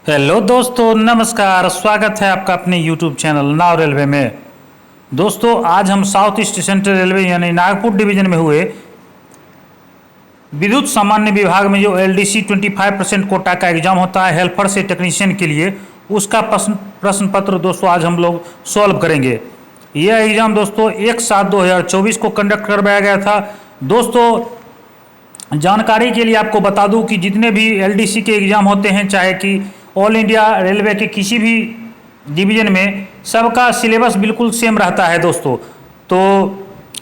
Hello दोस्तों, नमस्कार। स्वागत है आपका अपने यूट्यूब चैनल नाव रेलवे में। दोस्तों, आज हम साउथ ईस्ट सेंट्रल रेलवे यानी नागपुर डिवीजन में हुए विद्युत सामान्य विभाग में जो LDC 25% कोटा का एग्जाम होता है हेल्पर से टेक्नीशियन के लिए, उसका प्रश्न पत्र दोस्तों आज हम लोग सॉल्व करेंगे। यह एग्ज़ाम दोस्तों 1/7/2024 को कंडक्ट करवाया गया था। दोस्तों, जानकारी के लिए आपको बता दूं कि जितने भी LDC के एग्ज़ाम होते हैं, चाहे कि ऑल इंडिया रेलवे के किसी भी डिवीज़न में, सबका सिलेबस बिल्कुल सेम रहता है दोस्तों। तो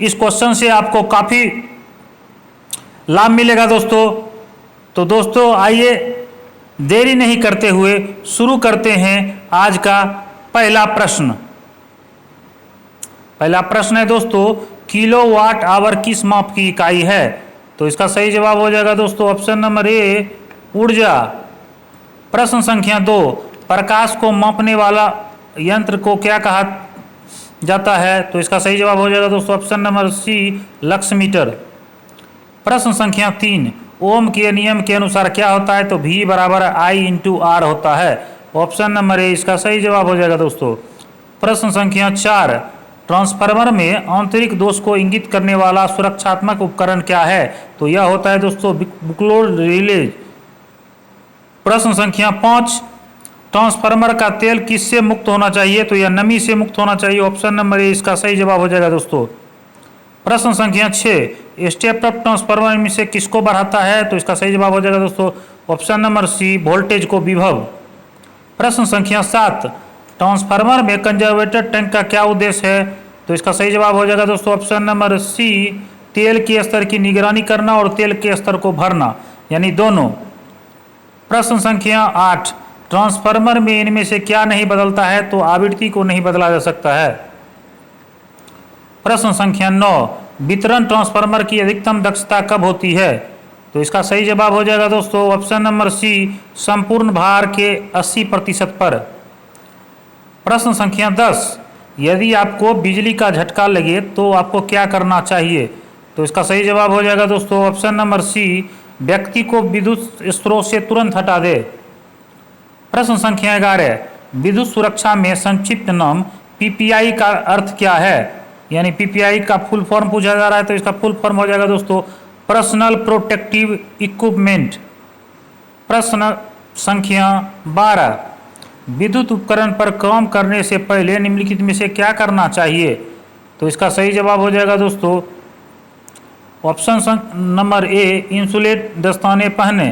इस क्वेश्चन से आपको काफ़ी लाभ मिलेगा दोस्तों। तो दोस्तों आइए देरी नहीं करते हुए शुरू करते हैं आज का पहला प्रश्न। पहला प्रश्न है दोस्तों, किलोवाट आवर किस माप की इकाई है? तो इसका सही जवाब हो जाएगा दोस्तों ऑप्शन नंबर ए, ऊर्जा। प्रश्न संख्या 2, प्रकाश को मापने वाला यंत्र को क्या कहा जाता है? तो इसका सही जवाब हो जाएगा दोस्तों option number C, lux meter. प्रश्न संख्या 3, ओम के नियम के अनुसार क्या होता है? तो V बराबर I/R होता है। ऑप्शन नंबर ए इसका सही जवाब हो जाएगा दोस्तों। प्रश्न संख्या 4, ट्रांसफार्मर में आंतरिक दोष को इंगित करने वाला सुरक्षात्मक उपकरण क्या है? तो यह होता है दोस्तों बुकलोड रिले। प्रश्न संख्या 5, ट्रांसफार्मर का तेल किससे मुक्त होना चाहिए? तो यह नमी से मुक्त होना चाहिए। ऑप्शन नंबर ए इसका सही जवाब हो जाएगा दोस्तों। प्रश्न संख्या 6, स्टेप अप ट्रांसफार्मर में से किसको बढ़ाता है? तो इसका सही जवाब हो जाएगा दोस्तों ऑप्शन नंबर सी, वोल्टेज को विभव। प्रश्न संख्या 7, ट्रांसफार्मर में कंजर्वेटर टैंक का क्या उद्देश्य है? तो इसका सही जवाब हो जाएगा दोस्तों ऑप्शन नंबर सी, तेल के स्तर की निगरानी करना और तेल के स्तर को भरना, यानी दोनों। प्रश्न संख्या 8, ट्रांसफार्मर में इनमें से क्या नहीं बदलता है? तो आवृत्ति को नहीं बदला जा सकता है। प्रश्न संख्या 9, वितरण ट्रांसफार्मर की अधिकतम दक्षता कब होती है? तो इसका सही जवाब हो जाएगा दोस्तों ऑप्शन नंबर सी, संपूर्ण भार के 80% पर। प्रश्न संख्या 10, यदि आपको बिजली का झटका लगे तो आपको क्या करना चाहिए? तो इसका सही जवाब हो जाएगा दोस्तों ऑप्शन नंबर सी, व्यक्ति को विद्युत स्रोत से तुरंत हटा दे। प्रश्न संख्या 11, विद्युत सुरक्षा में संक्षिप्त नाम PPI का अर्थ क्या है? यानी PPI का फुल फॉर्म पूछा जा रहा है, तो इसका फुल फॉर्म हो जाएगा दोस्तों पर्सनल प्रोटेक्टिव इक्विपमेंट। प्रश्न संख्या 12, विद्युत उपकरण पर काम करने से पहले निम्नलिखित में से क्या करना चाहिए? तो इसका सही जवाब हो जाएगा दोस्तों ऑप्शन नंबर ए, इंसुलेट दस्ताने पहने।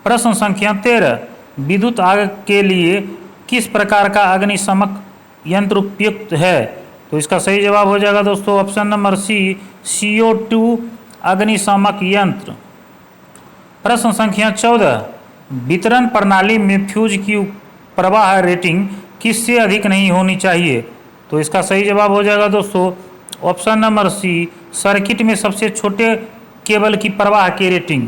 प्रश्न संख्या 13, विद्युत आग के लिए किस प्रकार का अग्निशमक यंत्र उपयुक्त है? तो इसका सही जवाब हो जाएगा दोस्तों ऑप्शन नंबर सी, CO2 अग्निशमक यंत्र। प्रश्न संख्या 14, वितरण प्रणाली में फ्यूज की प्रवाह रेटिंग किससे अधिक नहीं होनी चाहिए? तो इसका सही जवाब हो जाएगा दोस्तों ऑप्शन नंबर सी, सर्किट में सबसे छोटे केबल की प्रवाह की रेटिंग।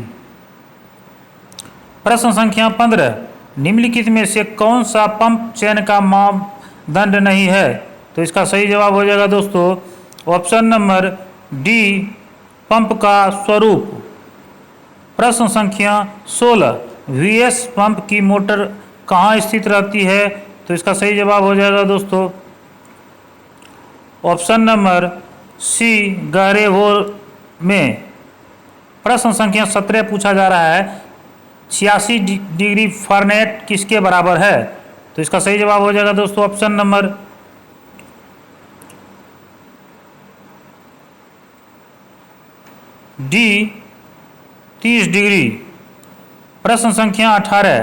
प्रश्न संख्या 15, निम्नलिखित में से कौन सा पंप चयन का मापदंड नहीं है? तो इसका सही जवाब हो जाएगा दोस्तों ऑप्शन नंबर डी, पंप का स्वरूप। प्रश्न संख्या 16, VS पंप की मोटर कहाँ स्थित रहती है? तो इसका सही जवाब हो जाएगा दोस्तों ऑप्शन नंबर सी, गहरे होल में। प्रश्न संख्या 17 पूछा जा रहा है, 86 डिग्री फ़ारेनहाइट किसके बराबर है? तो इसका सही जवाब हो जाएगा दोस्तों ऑप्शन नंबर डी, 30 डिग्री। प्रश्न संख्या 18,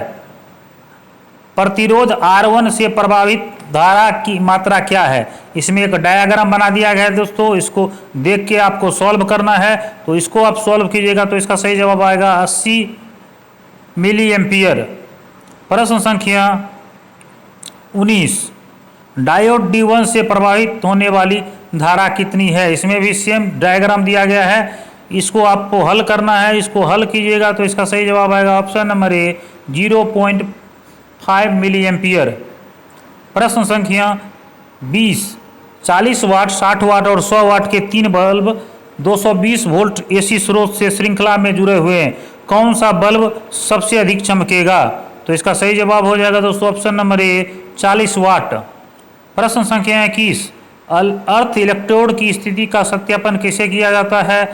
प्रतिरोध R1 से प्रभावित धारा की मात्रा क्या है? इसमें एक डायग्राम बना दिया गया है दोस्तों, इसको देख के आपको सॉल्व करना है। तो इसको आप सॉल्व कीजिएगा तो इसका सही जवाब आएगा 80 मिली एम्पियर। प्रश्न संख्या 19, डायोड D1 से प्रभावित होने वाली धारा कितनी है? इसमें भी सेम डायग्राम दिया गया है, इसको आपको हल करना है। इसको हल कीजिएगा तो इसका सही जवाब आएगा option number A, 0.5 milliampere. प्रश्न संख्या 20, 40 वाट, 60 वाट और 100 वाट के 3 बल्ब 220 वोल्ट AC स्रोत से श्रृंखला में जुड़े हुए हैं। कौन सा बल्ब सबसे अधिक चमकेगा? तो तो इसका सही जवाब हो जाएगा दोस्तों ऑप्शन नंबर ए 40 वाट। प्रश्न संख्या 21, अर्थ इलेक्ट्रोड की स्थिति का सत्यापन कैसे किया जाता है?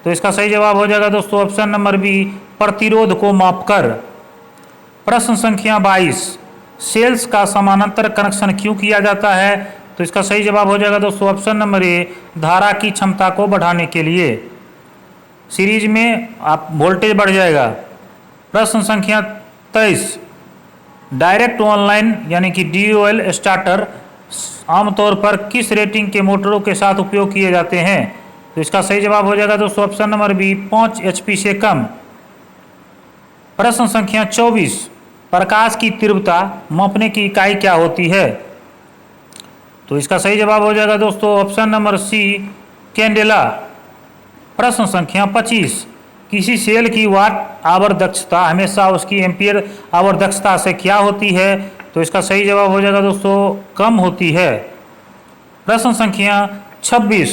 तो इसका सही जवाब हो जाएगा दोस्तों ऑप्शन नंबर बी प्रतिरोध को मापकर। प्रश्न संख्या 22, सेल्स का समानांतर कनेक्शन क्यों किया जाता है? तो इसका सही जवाब हो जाएगा दोस्तों ऑप्शन नंबर ए धारा की क्षमता को बढ़ाने के लिए। सीरीज में आप वोल्टेज बढ़ जाएगा। प्रश्न संख्या 23, डायरेक्ट ऑनलाइन यानी कि DOL स्टार्टर आमतौर पर किस रेटिंग के मोटरों के साथ उपयोग किए जाते हैं? तो इसका सही जवाब हो जाएगा दोस्तों ऑप्शन नंबर बी 5 HP से कम। प्रश्न संख्या 24, प्रकाश की तीव्रता मापने की इकाई क्या होती है? तो इसका सही जवाब हो जाएगा दोस्तों ऑप्शन नंबर सी कैंडेला। प्रश्न संख्या 25, किसी सेल की वाट आवर दक्षता हमेशा उसकी एम्पियर आवर दक्षता से क्या होती है? तो इसका सही जवाब हो जाएगा दोस्तों कम होती है। प्रश्न संख्या 26,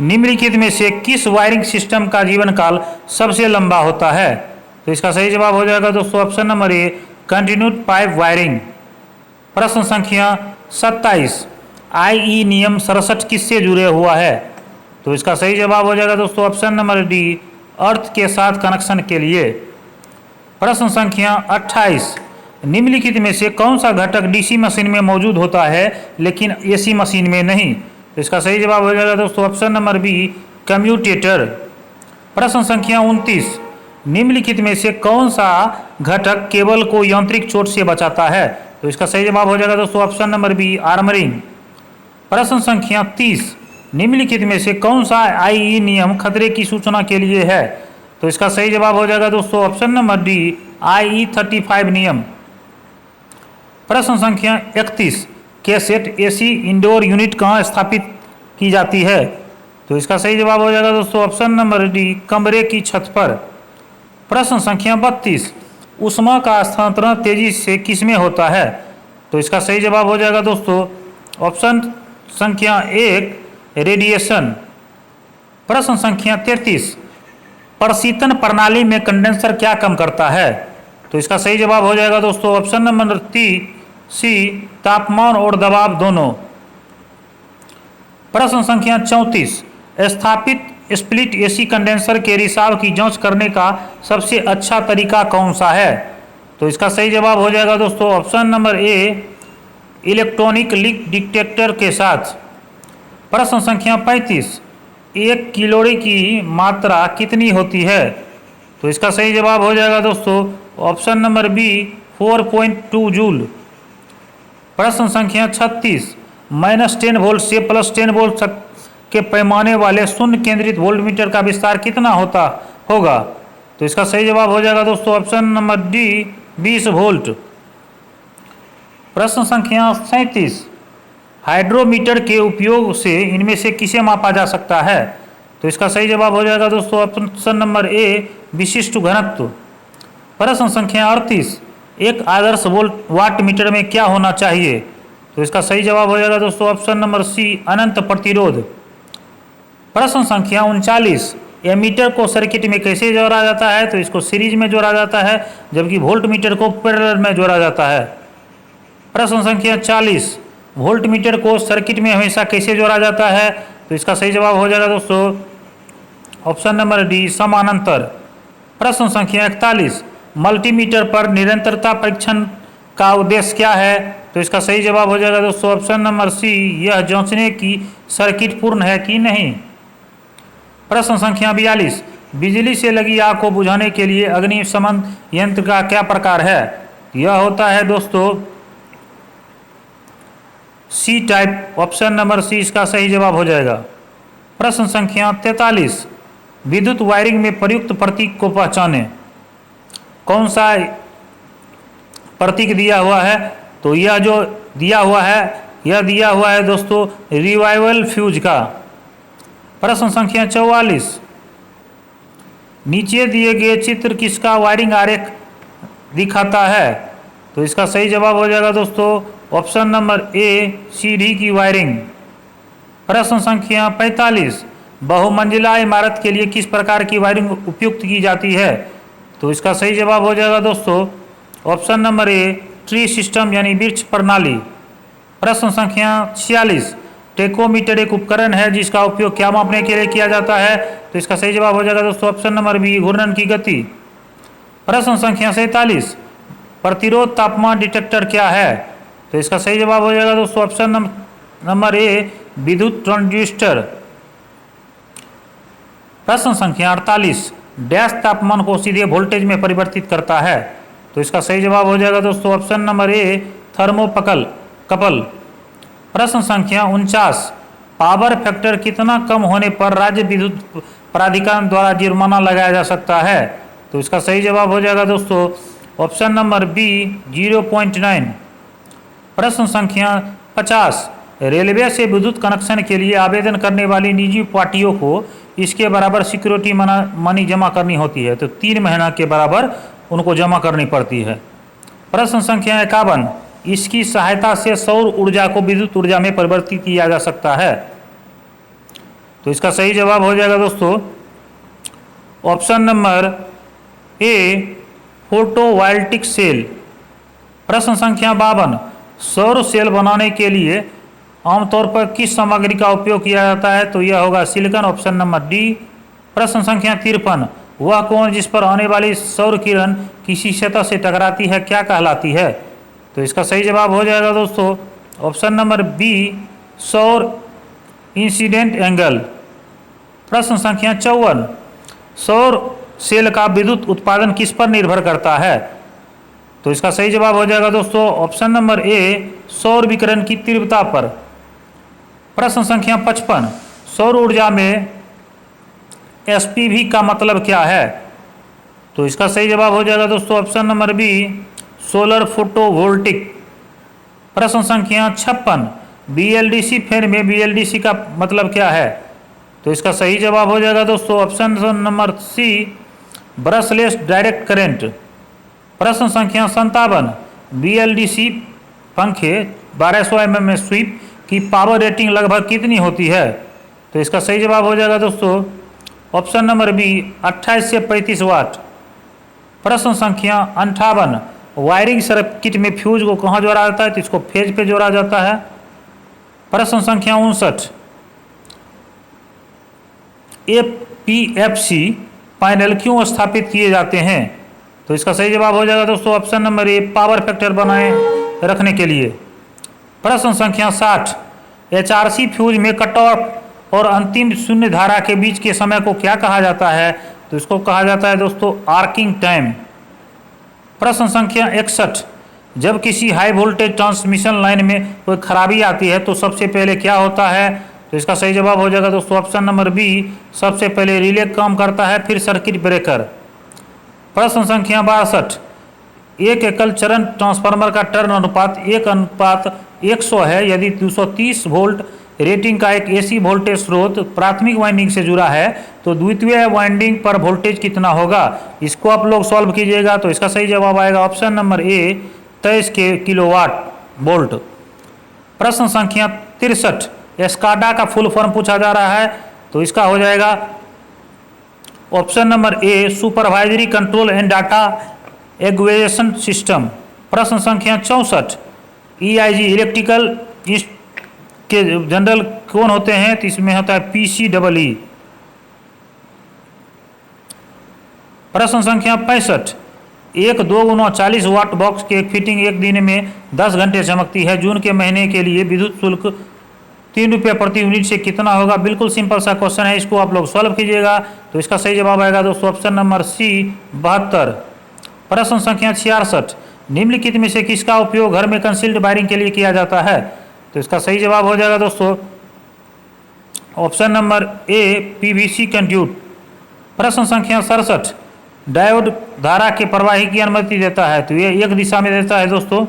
निम्नलिखित में से किस वायरिंग सिस्टम का जीवन काल सबसे लंबा होता है? तो इसका सही जवाब हो जाएगा दोस्तों ऑप्शन नंबर ए कंटिन्यूड पाइप वायरिंग। प्रश्न संख्या 27, IE नियम 67 किससे जुड़े हुआ है? तो इसका सही जवाब हो जाएगा दोस्तों ऑप्शन नंबर डी अर्थ के साथ कनेक्शन के लिए। प्रश्न संख्या 28, निम्नलिखित में से कौन सा घटक DC मशीन में मौजूद होता है लेकिन AC मशीन में नहीं? तो इसका सही जवाब हो जाएगा दोस्तों ऑप्शन नंबर बी कम्यूटेटर। प्रश्न संख्या 29, निम्नलिखित में से कौन सा घटक केबल को यांत्रिक चोट से बचाता है? तो इसका सही जवाब हो जाएगा दोस्तों ऑप्शन नंबर बी आर्मरिंग। प्रश्न संख्या 30, निम्नलिखित में से कौन सा IE नियम खतरे की सूचना के लिए है? तो इसका सही जवाब हो जाएगा दोस्तों ऑप्शन नंबर डी IE 35 नियम। प्रश्न संख्या 31, कैसेट AC इंडोर यूनिट कहाँ स्थापित की जाती है? तो इसका सही जवाब हो जाएगा दोस्तों ऑप्शन नंबर डी कमरे की छत पर। प्रश्न संख्या 32, ऊष्मा का स्थानांतरण तेजी से किसमें होता है? तो इसका सही जवाब हो जाएगा दोस्तों ऑप्शन संख्या 1 रेडिएशन। प्रश्न संख्या 33, प्रशीतन प्रणाली में कंडेंसर क्या कम करता है? तो इसका सही जवाब हो जाएगा दोस्तों ऑप्शन नंबर सी तापमान और दबाव दोनों। प्रश्न संख्या 34, स्थापित स्प्लिट AC कंडेंसर के रिसाव की जांच करने का सबसे अच्छा तरीका कौन सा है? तो इसका सही जवाब हो जाएगा दोस्तों ऑप्शन नंबर ए इलेक्ट्रॉनिक लीक डिटेक्टर के साथ। प्रश्न संख्या 35, 1 कैलोरी की मात्रा कितनी होती है? तो इसका सही जवाब हो जाएगा दोस्तों ऑप्शन नंबर बी 4.2 जूल। प्रश्न संख्या 36, -10 वोल्ट से +10 वोल्ट तक के पैमाने वाले शून्य केंद्रित वोल्टमीटर का विस्तार कितना होगा? तो इसका सही जवाब हो जाएगा दोस्तों ऑप्शन नंबर डी 20 वोल्ट। प्रश्न संख्या 37, हाइड्रोमीटर के उपयोग से इनमें से किसे मापा जा सकता है? तो इसका सही जवाब हो जाएगा दोस्तों ऑप्शन नंबर ए विशिष्ट घनत्व। प्रश्न संख्या 38, एक आदर्श वाट मीटर में क्या होना चाहिए? तो इसका सही जवाब हो जाएगा दोस्तों ऑप्शन नंबर सी अनंत प्रतिरोध। प्रश्न संख्या 39, एमीटर को सर्किट में कैसे जोड़ा जाता है? तो इसको सीरीज में जोड़ा जाता है जबकि वोल्ट मीटर को पैरेलल में जोड़ा जाता है। प्रश्न संख्या 40, वोल्ट मीटर को सर्किट में हमेशा कैसे जोड़ा जाता है? तो इसका सही जवाब हो जाएगा दोस्तों ऑप्शन नंबर डी समानांतर। प्रश्न संख्या 41, मल्टीमीटर पर निरंतरता परीक्षण का उद्देश्य क्या है? तो इसका सही जवाब हो जाएगा दोस्तों ऑप्शन नंबर सी यह जांचने की सर्किट पूर्ण है कि नहीं। प्रश्न संख्या 42, बिजली से लगी आग को बुझाने के लिए अग्निशमन यंत्र का क्या प्रकार है? यह होता है दोस्तों C type. Option number C इसका सही जवाब हो जाएगा। प्रश्न संख्या 43, विद्युत वायरिंग में प्रयुक्त प्रतीक को पहचाने। कौन सा प्रतीक दिया हुआ है? तो यह जो दिया हुआ है दोस्तों रिवाइवल फ्यूज का। प्रश्न संख्या 44, नीचे दिए गए चित्र किसका वायरिंग आरेख दिखाता है? तो इसका सही जवाब हो जाएगा दोस्तों ऑप्शन नंबर ए सीढ़ी की वायरिंग। प्रश्न संख्या 45, बहुमंजिला इमारत के लिए किस प्रकार की वायरिंग उपयुक्त की जाती है? तो इसका सही जवाब हो जाएगा दोस्तों option number a tree system यानी वृक्ष प्रणाली। प्रश्न संख्या 46, टेकोमीटर एक उपकरण है जिसका उपयोग क्या मापने के लिए किया जाता है? तो इसका सही जवाब हो जाएगा दोस्तों ऑप्शन नंबर बी घूर्णन की गति। प्रश्न संख्या 47, प्रतिरोध तापमान डिटेक्टर क्या है? तो इसका सही जवाब हो जाएगा दोस्तों ऑप्शन नंबर ए विद्युत ट्रांजिस्टर। प्रश्न संख्या 48, डैश तापमान को सीधे वोल्टेज में परिवर्तित करता है? तो इसका सही जवाब हो जाएगा दोस्तों ऑप्शन नंबर ए थर्मोकपल। प्रश्न संख्या 49, पावर फैक्टर कितना कम होने पर राज्य विद्युत प्राधिकरण द्वारा जुर्माना लगाया जा सकता है? तो इसका सही जवाब हो जाएगा दोस्तों ऑप्शन नंबर बी 0.9। प्रश्न संख्या 50, रेलवे से विद्युत कनेक्शन के लिए आवेदन करने वाली निजी पार्टियों को इसके बराबर सिक्योरिटी मनी जमा करनी होती है, तो 3 महीना के बराबर उनको जमा करनी पड़ती है। प्रश्न संख्या 51, इसकी सहायता से सौर ऊर्जा को विद्युत ऊर्जा में परिवर्तित किया जा सकता है? तो इसका सही जवाब हो जाएगा दोस्तों option number A photovoltaic cell. प्रश्न संख्या 52, सौर सेल बनाने के लिए आमतौर पर किस सामग्री का उपयोग किया जाता है? तो यह होगा सिलिकॉन, ऑप्शन नंबर डी। प्रश्न संख्या 53, वह कोण जिस पर आने वाली सौर किरण किसी सतह से टकराती है क्या कहलाती है? तो इसका सही जवाब हो जाएगा दोस्तों ऑप्शन नंबर बी सौर इंसिडेंट एंगल। प्रश्न संख्या 54, सौर सेल का विद्युत उत्पादन किस पर निर्भर करता है? तो इसका सही जवाब हो जाएगा दोस्तों ऑप्शन नंबर ए सौर विकिरण की तीव्रता पर। प्रश्न संख्या 55, सौर ऊर्जा में एसपीवी का मतलब क्या है? तो इसका सही जवाब हो जाएगा दोस्तों option number B solar photovoltaic. प्रश्न संख्या 56, बीएलडीसी फैन में बीएलडीसी का मतलब क्या है? तो इसका सही जवाब हो जाएगा दोस्तों option number C brushless direct current. प्रश्न संख्या 57, बीएलडीसी पंखे 1200 mm में स्वीप की पावर रेटिंग लगभग कितनी होती है? तो इसका सही जवाब हो जाएगा दोस्तों ऑप्शन नंबर बी 28 से 35 वाट। प्रश्न संख्या 58, वायरिंग सर्किट में फ्यूज को कहाँ जोड़ा जाता है? तो इसको फेज पे जोड़ा जाता है। प्रश्न संख्या 59, एपीएफसी पैनल क्यों स्थापित किए जाते हैं? तो इसका सही जवाब हो जाएगा दोस्तों ऑप्शन नंबर ए पावर फैक्टर बनाए रखने के लिए। प्रश्न संख्या 60, एचआरसी फ्यूज में कट ऑफ और अंतिम शून्य धारा के बीच के समय को क्या कहा जाता है? तो इसको कहा जाता है दोस्तों आर्किंग टाइम। प्रश्न संख्या 61, जब किसी हाई वोल्टेज ट्रांसमिशन लाइन में कोई खराबी आती है तो सबसे पहले क्या होता है? तो इसका सही जवाब हो जाएगा दोस्तों ऑप्शन नंबर बी सबसे पहले रिले काम करता है, फिर सर्किट ब्रेकर। प्रश्न संख्या 62, एक एकल चरण ट्रांसफार्मर का टर्न अनुपात 1:100 है यदि 230 वोल्ट रेटिंग का एक एसी वोल्टेज स्रोत प्राथमिक वाइंडिंग से जुड़ा है तो द्वितीय वाइंडिंग पर वोल्टेज कितना होगा? इसको आप लोग सॉल्व कीजिएगा। तो इसका सही जवाब आएगा ऑप्शन नंबर ए 23 किलोवाट वोल्ट। प्रश्न संख्या 63, एस्काडा का फुल फॉर्म पूछा जा रहा है, तो इसका हो जाएगा option number A supervisory control and data acquisition system. प्रश्न संख्या 64, ईआईजी इलेक्ट्रिकल के जनरल कौन होते हैं? तो इसमें होता है पीसीडब्ल्यू। प्रश्न संख्या 65, एक 2x40 वाट बॉक्स की एक फिटिंग एक दिन में 10 घंटे चमकती है। जून के महीने के लिए विद्युत शुल्क 3 रुपये प्रति यूनिट से कितना होगा? बिल्कुल सिंपल सा क्वेश्चन है, इसको आप लोग सॉल्व कीजिएगा। तो इसका सही जवाब आएगा दोस्तों ऑप्शन नंबर सी 72। प्रश्न संख्या 66, निम्नलिखित में से किसका उपयोग घर में कंसील्ड वायरिंग के लिए किया जाता है? तो इसका सही जवाब हो जाएगा दोस्तों ऑप्शन नंबर ए पीवीसी कंड्यूट। प्रश्न संख्या 67, डायोड धारा के प्रवाही की अनुमति देता है, तो ये एक दिशा में देता है दोस्तों।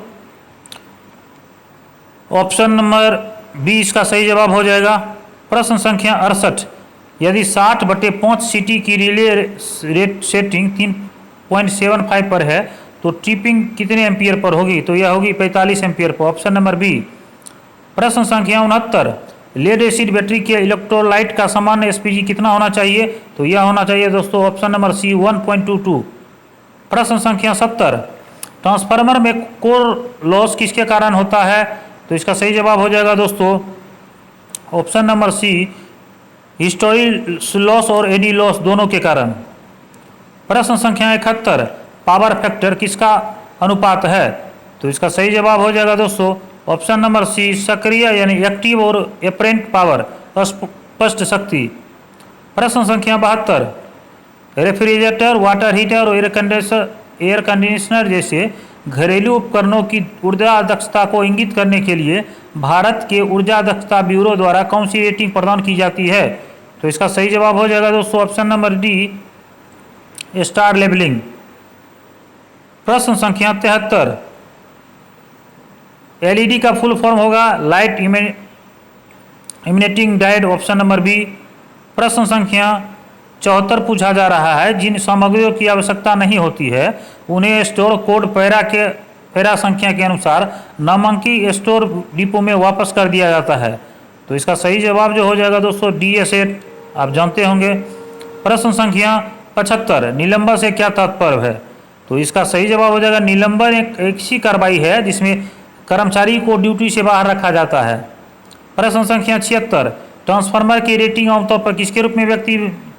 ऑप्शन नंबर बी इसका सही जवाब हो जाएगा। प्रश्न संख्या 68, यदि 60/5 सीटी की रिले रेट सेटिंग 3.75 पर है तो ट्रिपिंग कितने एम्पियर पर होगी? तो यह होगी 45 ampere per, option number B. प्रश्न संख्या 69, लेड एसिड बैटरी के इलेक्ट्रोलाइट का सामान्य एसपीजी कितना होना चाहिए? तो यह होना चाहिए दोस्तों ऑप्शन नंबर सी 1.22। प्रश्न संख्या 70, ट्रांसफार्मर में कोर लॉस किसके कारण होता है? तो इसका सही जवाब हो जाएगा दोस्तों option number C, hysteresis loss और एडी लॉस दोनों के कारण। प्रश्न संख्या 71, पावर फैक्टर किसका अनुपात है? तो इसका सही जवाब हो जाएगा दोस्तों ऑप्शन नंबर सी, सक्रिय यानी एक्टिव और एपरेंट पावर, स्पष्ट शक्ति। प्रश्न संख्या 72, रेफ्रिजरेटर, वाटर हीटर और एयर कंडीशनर जैसे घरेलू उपकरणों की ऊर्जा दक्षता को इंगित करने के लिए भारत के ऊर्जा दक्षता ब्यूरो द्वारा कौन सी रेटिंग प्रदान की जाती है? तो इसका सही जवाब हो जाएगा दोस्तों option number D, star labelling. प्रश्न संख्या 73, एलईडी का फुल फॉर्म होगा light emitting diode, option number B. प्रश्न संख्या 74 पूछा जा रहा है, जिन सामग्रियों की आवश्यकता नहीं होती है उन्हें स्टोर कोड पैरा संख्या के अनुसार नामांकित स्टोर डिपो में वापस कर दिया जाता है। तो इसका सही जवाब जो हो जाएगा दोस्तों डी एसेट, आप जानते होंगे। प्रश्न संख्या 75, निलंबन से क्या तात्पर्य है? तो इसका सही जवाब हो जाएगा निलंबन एक ऐसी कार्रवाई है जिसमें कर्मचारी को ड्यूटी से बाहर रखा जाता है। प्रश्न संख्या 76, ट्रांसफार्मर की रेटिंग आमतौर पर किसके रूप में व्यक्त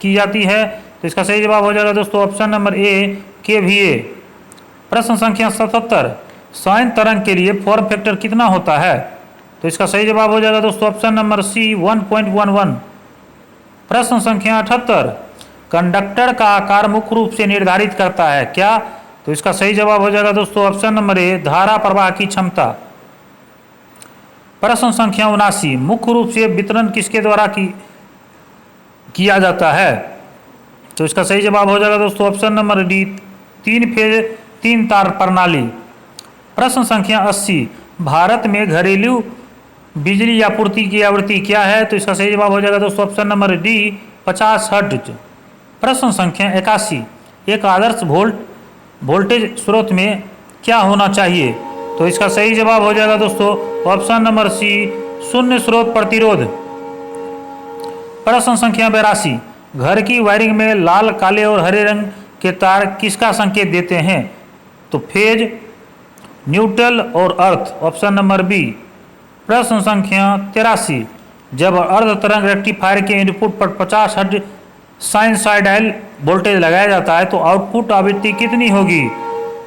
की जाती है? तो इसका सही जवाब हो जाएगा दोस्तों ऑप्शन नंबर ए, केवीए। प्रश्न संख्या 77, साइन तरंग के लिए फॉर्म फैक्टर कितना होता है? तो इसका सही जवाब हो जाएगा दोस्तों ऑप्शन नंबर सी, 1.11। प्रश्न संख्या 78, कंडक्टर का आकार मुख्य रूप से निर्धारित करता है क्या? तो इसका सही जवाब हो जाएगा दोस्तों ऑप्शन नंबर ए, धारा प्रवाह की क्षमता। प्रश्न संख्या 79, मुख्य रूप से वितरण किसके द्वारा किया जाता है? तो इसका सही जवाब हो जाएगा दोस्तों ऑप्शन नंबर डी, 3 फेज 3 तार प्रणाली। प्रश्न संख्या 80, भारत में घरेलू बिजली आपूर्ति की आवृत्ति क्या है? तो इसका सही जवाब हो जाएगा दोस्तों ऑप्शन नंबर डी, 50 हर्ट्ज। प्रश्न संख्या 81, एक आदर्श वोल्टेज स्रोत में क्या होना चाहिए? तो इसका सही जवाब हो जाएगा दोस्तों ऑप्शन नंबर सी, शून्य स्रोत प्रतिरोध। प्रश्न संख्या 82, घर की वायरिंग में लाल, काले और हरे रंग के तार किसका संकेत देते हैं? तो फेज, न्यूट्रल और अर्थ, ऑप्शन नंबर बी। प्रश्न संख्या 83, जब अर्ध तरंग रेक्टिफायर के इनपुट पर 50 हर्ट्ज साइनसॉइडल वोल्टेज लगाया जाता है तो आउटपुट आवृत्ति कितनी होगी?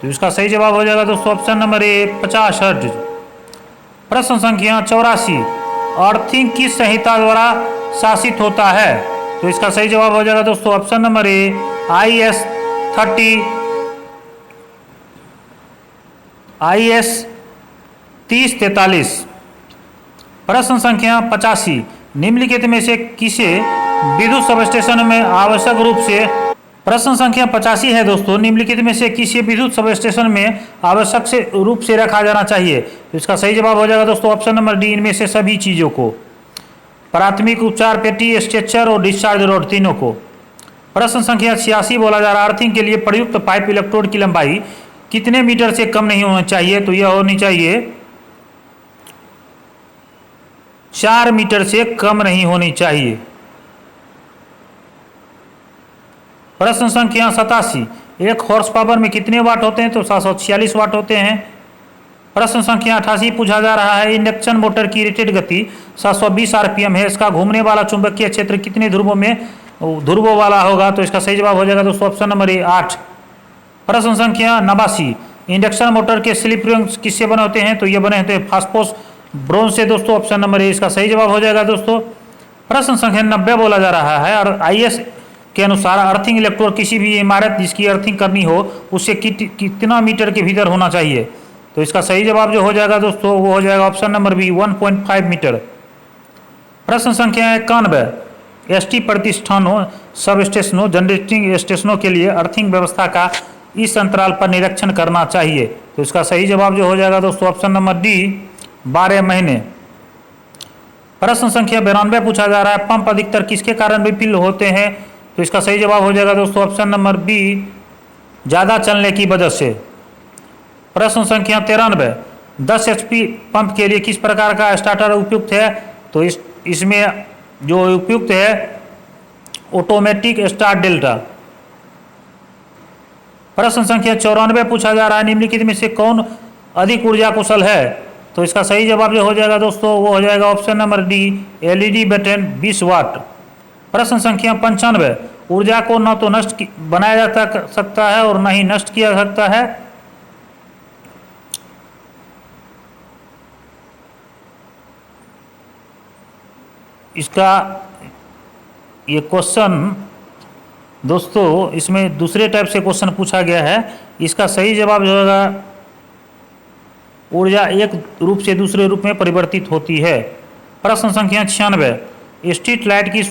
तो इसका सही जवाब हो जाएगा दोस्तों ऑप्शन नंबर ए, 50 हर्ट्ज। प्रश्न संख्या 84, अर्थिंग किस संहिता द्वारा शासित होता है? तो इसका सही जवाब हो जाएगा दोस्तों ऑप्शन नंबर ए, IS 3043। प्रश्न संख्या 85, निम्नलिखित में से किसे विद्युत सबस्टेशन में आवश्यक रूप से, प्रश्न संख्या 85 है दोस्तों, निम्नलिखित में से किसी विद्युत सबस्टेशन में आवश्यक रूप से रखा जाना चाहिए? तो इसका सही जवाब हो जाएगा दोस्तों ऑप्शन नंबर डी, इनमें से सभी चीज़ों को, प्राथमिक उपचार पेटी, स्ट्रेचर और डिस्चार्ज रोड, तीनों को। प्रश्न संख्या 86 बोला जा रहा है, अर्थिंग के लिए प्रयुक्त पाइप इलेक्ट्रोड की लंबाई कितने मीटर से कम नहीं होना चाहिए? तो यह होनी चाहिए 4 मीटर से कम नहीं होनी चाहिए। प्रश्न संख्या 87, एक हॉर्स पावर में कितने वाट होते हैं? तो 746 वाट होते हैं। प्रश्न संख्या 88 पूछा जा रहा है, इंडक्शन मोटर की रेटेड गति 720 आरपीएम है, इसका घूमने वाला चुंबकीय क्षेत्र कितने ध्रुवों वाला होगा? तो इसका सही जवाब हो जाएगा दोस्तों ऑप्शन नंबर ए, 8। प्रश्न संख्या 89, इंडक्शन मोटर के स्लिप रिंग्स किससे बने होते हैं? तो ये बने होते हैं फास्फोरस ब्रोंज से दोस्तों, ऑप्शन नंबर ए इसका सही जवाब हो जाएगा दोस्तों। प्रश्न संख्या 90 बोला जा रहा है, और IS के अनुसार अर्थिंग इलेक्ट्रोड किसी भी इमारत जिसकी अर्थिंग करनी हो उससे कितना मीटर के भीतर होना चाहिए? तो इसका सही जवाब जो हो जाएगा दोस्तों वो हो जाएगा ऑप्शन नंबर बी, 1.5 मीटर। प्रश्न संख्या 91, ST प्रतिष्ठानों, सब स्टेशनों, जनरेटिंग स्टेशनों के लिए अर्थिंग व्यवस्था का इस अंतराल पर निरीक्षण करना चाहिए? तो इसका सही जवाब जो हो जाएगा दोस्तों ऑप्शन नंबर डी, 12 महीने। प्रश्न संख्या 92 पूछा जा रहा है, पंप अधिकतर किसके कारण रिफिल होते हैं? तो इसका सही जवाब हो जाएगा दोस्तों ऑप्शन नंबर बी, ज़्यादा चलने की वजह से। प्रश्न संख्या 93, 10 HP पंप के लिए किस प्रकार का स्टार्टर उपयुक्त है? तो इसमें जो उपयुक्त है ऑटोमेटिक स्टार्ट डेल्टा। प्रश्न संख्या 94 पूछा जा रहा है, निम्नलिखित में से कौन अधिक ऊर्जा कुशल है? तो इसका सही जवाब जो हो जाएगा दोस्तों वो हो जाएगा option number D, LED button 20 वाट। प्रश्न संख्या 95, ऊर्जा को न तो नष्ट बनाया जा सकता है और न ही नष्ट किया जा सकता है। इसका ये क्वेश्चन दोस्तों इसमें दूसरे टाइप से क्वेश्चन पूछा गया है। इसका सही जवाब जो होगा, ऊर्जा एक रूप से दूसरे रूप में परिवर्तित होती है। प्रश्न संख्या 96, स्ट्रीट लाइट की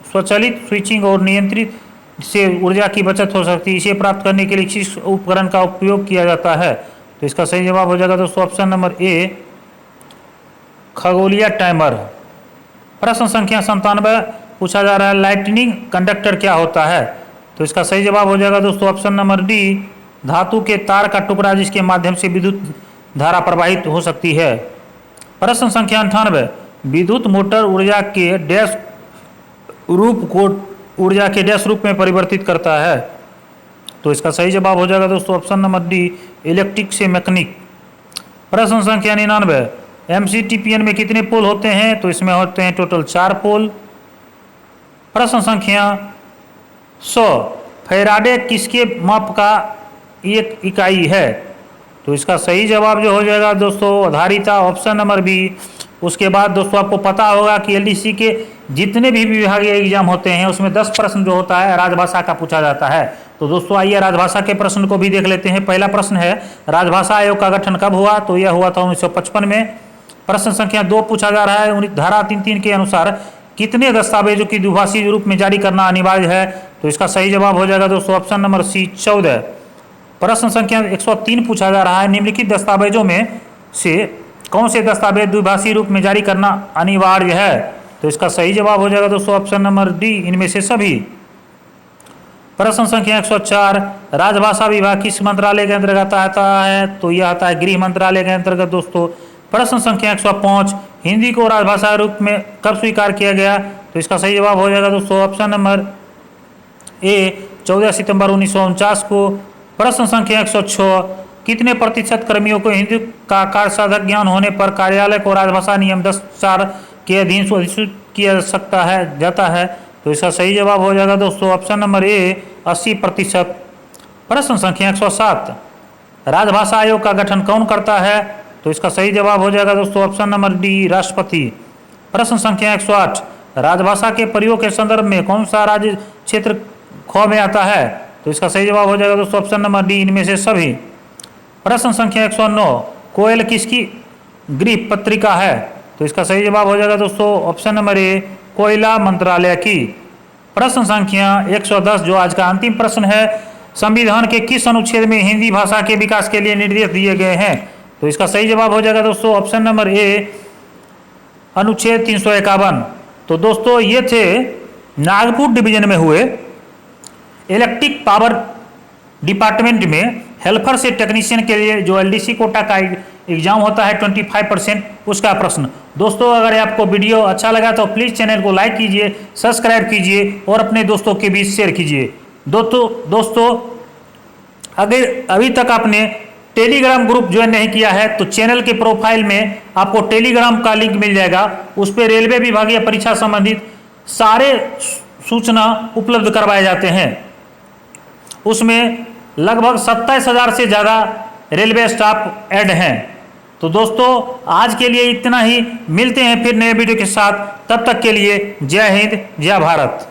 स्वचालित स्विचिंग और नियंत्रित से ऊर्जा की बचत हो सकती है। इसे प्राप्त करने के लिए किस उपकरण का उपयोग किया जाता है? तो इसका सही जवाब हो जाएगा दोस्तों ऑप्शन नंबर ए, खगोलीय टाइमर। प्रश्न संख्या 97 पूछा जा रहा है, लाइटनिंग कंडक्टर क्या होता है? तो इसका सही जवाब हो जाएगा दोस्तों ऑप्शन नंबर डी, धातु के तार का टुकड़ा जिसके माध्यम से विद्युत धारा प्रवाहित हो सकती है। प्रश्न संख्या 98, विद्युत मोटर ऊर्जा के डैश रूप को ऊर्जा के डैश रूप में परिवर्तित करता है। तो इसका सही जवाब हो जाएगा दोस्तों ऑप्शन नंबर डी, इलेक्ट्रिक से मैकेनिक। प्रश्न संख्या 99, एमसीटीपीएन में कितने पोल होते हैं? तो इसमें होते हैं टोटल 4 पोल। प्रश्न संख्या 100, फैराडे किसके माप का एक इकाई है? तो इसका सही जवाब जो हो जाएगा दोस्तों धारिता, ऑप्शन नंबर बी। उसके बाद दोस्तों आपको पता होगा कि एलडीसी के जितने भी विभागीय एग्जाम होते हैं उसमें 10 प्रश्न जो होता है राजभाषा का पूछा जाता है। तो दोस्तों आइए राजभाषा के प्रश्न को भी देख लेते हैं। पहला प्रश्न है, राजभाषा आयोग का गठन कब हुआ? तो यह हुआ था 1955 में। प्रश्न संख्या 2 पूछा जा रहा है, धारा 33 के अनुसार कितने दस्तावेजों की द्विभाषी रूप में जारी करना अनिवार्य है? तो इसका सही जवाब हो जाएगा दोस्तों ऑप्शन नंबर सी, 14। प्रश्न संख्या 103 पूछा जा रहा है, निम्नलिखित दस्तावेजों में से कौन से दस्तावेज द्विभाषी रूप में जारी करना अनिवार्य है? तो इसका सही जवाब हो जाएगा दोस्तों ऑप्शन नंबर डी, इनमें से सभी। प्रश्न संख्या 104, राजभाषा विभाग किस मंत्रालय के अंतर्गत आता है? तो यह आता है गृह मंत्रालय के अंतर्गत दोस्तों। प्रश्न संख्या 105, हिंदी को राजभाषा रूप में कब स्वीकार किया गया? तो इसका सही जवाब हो जाएगा दोस्तों ऑप्शन नंबर ए, 14 सितंबर 1949 को। प्रश्न संख्या 106, कितने प्रतिशत कर्मियों को हिंदी का कार्य साधक ज्ञान होने पर कार्यालय को राजभाषा नियम 10(4) के अधीन अधिसूचित किया जाता है? तो इसका सही जवाब हो जाएगा दोस्तों ऑप्शन नंबर ए, 80%। प्रश्न संख्या 107, राजभाषा आयोग का गठन कौन करता है? तो इसका सही जवाब हो जाएगा दोस्तों ऑप्शन नंबर डी, राष्ट्रपति। प्रश्न संख्या 108, राजभाषा के प्रयोग के संदर्भ में कौन सा राज्य क्षेत्र ख में आता है? तो इसका सही जवाब हो जाएगा दोस्तों ऑप्शन नंबर डी, इनमें से सभी। प्रश्न संख्या 109, कोयल किसकी गृह पत्रिका है? तो इसका सही जवाब हो जाएगा दोस्तों ऑप्शन नंबर ए, कोयला मंत्रालय की। प्रश्न संख्या 110 जो आज का अंतिम प्रश्न है, संविधान के किस अनुच्छेद में हिंदी भाषा के विकास के लिए निर्देश दिए गए हैं? तो इसका सही जवाब हो जाएगा दोस्तों ऑप्शन नंबर ए, अनुच्छेद 351। तो दोस्तों ये थे नागपुर डिवीजन में हुए इलेक्ट्रिक पावर डिपार्टमेंट में हेल्पर से टेक्नीशियन के लिए जो एलडीसी कोटा का एग्जाम होता है 25% उसका प्रश्न। दोस्तों अगर आपको वीडियो अच्छा लगा तो प्लीज़ चैनल को लाइक कीजिए, सब्सक्राइब कीजिए और अपने दोस्तों के बीच शेयर कीजिए। दोस्तों अगर अभी तक आपने टेलीग्राम ग्रुप ज्वाइन नहीं किया है तो चैनल के प्रोफाइल में आपको टेलीग्राम का लिंक मिल जाएगा। उस पर रेलवे विभागीय परीक्षा संबंधित सारे सूचना उपलब्ध करवाए जाते हैं। उसमें लगभग 27,000 से ज़्यादा रेलवे स्टाफ ऐड हैं। तो दोस्तों आज के लिए इतना ही, मिलते हैं फिर नए वीडियो के साथ। तब तक के लिए जय हिंद, जय भारत।